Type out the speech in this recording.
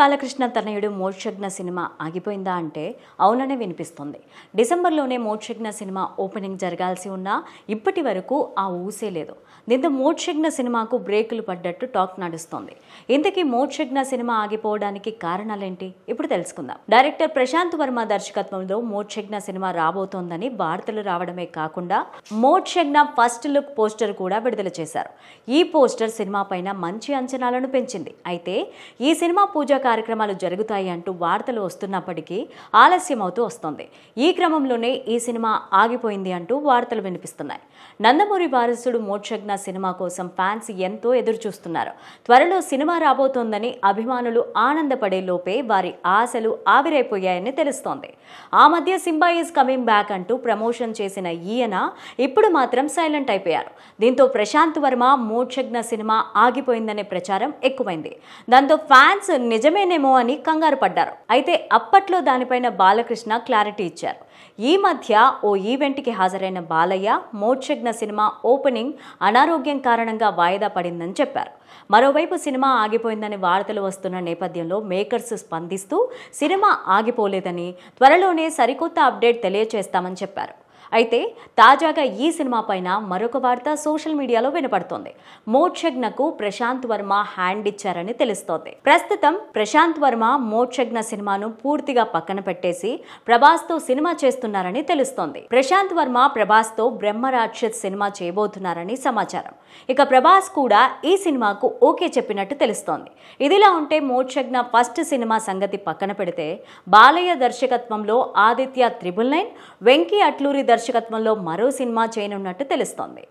బాలకృష్ణ తనయుడు మోక్షజ్ఞ సినిమా ఆగిపోయిందా అంటే అవుననే వినిపిస్తుంది. డిసెంబర్లోనే మోక్షజ్ఞ సినిమా ఓపెనింగ్ జరగాల్సి ఉన్నా ఇప్పటి వరకు ఆ ఊసే లేదు. దీంతో మోక్షజ్ఞ సినిమాకు బ్రేకులు పడ్డట్టు టాక్ నడుస్తోంది. ఇంతకీ మోక్షజ్ఞ సినిమా ఆగిపోవడానికి కారణాలేంటి ఇప్పుడు తెలుసుకుందాం. డైరెక్టర్ ప్రశాంత్ వర్మ దర్శకత్వంలో మోక్షజ్ఞ సినిమా రాబోతోందని వార్తలు రావడమే కాకుండా మోక్షజ్ఞ ఫస్ట్ లుక్ పోస్టర్ కూడా విడుదల చేశారు. ఈ పోస్టర్ సినిమా పైన మంచి అంచనాలను పెంచింది. అయితే ఈ సినిమా పూజా కార్యక్రమాలు జరుగుతాయి అంటూ వార్తలు వస్తున్నప్పటికీ ఆలస్యమవుతూ వస్తోంది. ఈ క్రమంలోనే ఈ సినిమా ఆగిపోయింది అంటూ వార్తలు వినిపిస్తున్నాయి. నందమూరి వారసుడు మోక్షజ్ఞ సినిమా కోసం ఫ్యాన్స్ ఎంతో ఎదురు చూస్తున్నారు. త్వరలో సినిమా రాబోతోందని అభిమానులు ఆనందపడే లోపే వారి ఆశలు ఆవిరైపోయాయని తెలుస్తోంది. ఆ మధ్య సింబా ఈజ్ కమింగ్ బ్యాక్ అంటూ ప్రమోషన్ చేసిన ఈయన ఇప్పుడు మాత్రం సైలెంట్ అయిపోయారు. దీంతో ప్రశాంత్ వర్మ మోక్షజ్ఞ సినిమా ఆగిపోయిందనే ప్రచారం ఎక్కువైంది. దాంతో ఫ్యాన్స్ నిజమేనేమో అని కంగారు పడ్డారు. అయితే అప్పట్లో దానిపైన బాలకృష్ణ క్లారిటీ ఇచ్చారు. ఈ మధ్య ఓ ఈవెంట్కి హాజరైన బాలయ్య మోక్షజ్ఞ సినిమా ఓపెనింగ్ అనారోగ్యం కారణంగా వాయిదా పడిందని చెప్పారు. మరోవైపు సినిమా ఆగిపోయిందని వార్తలు వస్తున్న నేపథ్యంలో మేకర్స్ స్పందిస్తూ సినిమా ఆగిపోలేదని త్వరలోనే సరికొత్త అప్డేట్ తెలియజేస్తామని చెప్పారు. అయితే తాజాగా ఈ సినిమా పైన మరొక వార్త సోషల్ మీడియాలో వినపడుతోంది. మోక్షజ్ఞకు ప్రశాంత్ వర్మ హ్యాండ్ ఇచ్చారని తెలుస్తోంది. ప్రస్తుతం ప్రశాంత్ వర్మ మోక్షజ్ఞ సినిమాను పూర్తిగా పక్కన పెట్టేసి ప్రభాస్తో సినిమా చేస్తున్నారని తెలుస్తోంది. ప్రశాంత్ వర్మ ప్రభాస్తో బ్రహ్మరాక్షస్ సినిమా చేయబోతున్నారని సమాచారం. ఇక ప్రభాస్ కూడా ఈ సినిమాకు ఓకే చెప్పినట్టు తెలుస్తోంది. ఇదిలా ఉంటే మోక్షజ్ఞ ఫస్ట్ సినిమా సంగతి పక్కన పెడితే బాలయ్య దర్శకత్వంలో ఆదిత్య 999, వెంకీ అట్లూరి దర్శకత్వంలో మరో సినిమా చేయనున్నట్టు తెలుస్తోంది.